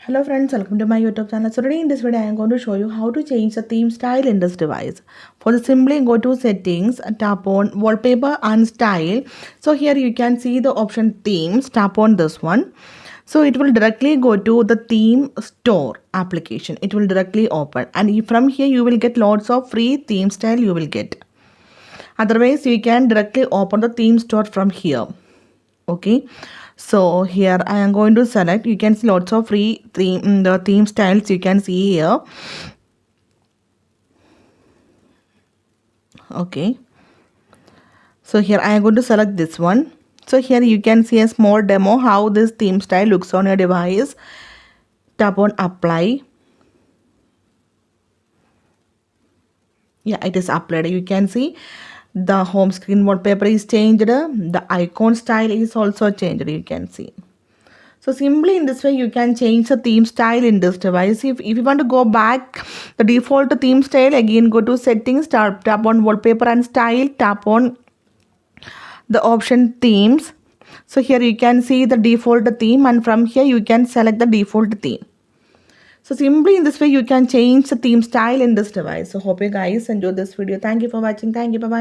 Hello friends, welcome to my YouTube channel. So today in this video I am going to show you how to change the theme style in this device. For this, simply go to settings, tap on wallpaper and style. So here you can see the option themes, tap on this one. So it will directly go to the theme store application. It will directly open, and from here you will get lots of free theme style you will get. Otherwise you can directly open the theme store from here. Okay, so here I am going to select. You can see lots of free the theme styles you can see here. Okay, so here I am going to select this one. So here you can see a small demo how this theme style looks on your device. Tap on apply. Yeah, it is applied. You can see the home screen wallpaper is changed. The icon style is also changed. You can see. So simply in this way you can change the theme style in this device. If you want to go back the default theme style, again go to settings, tap on wallpaper and style, tap on the option themes. So here you can see the default theme, and from here you can select the default theme. So simply in this way you can change the theme style in this device. So hope you guys enjoyed this video. Thank you for watching. Thank you. Bye bye.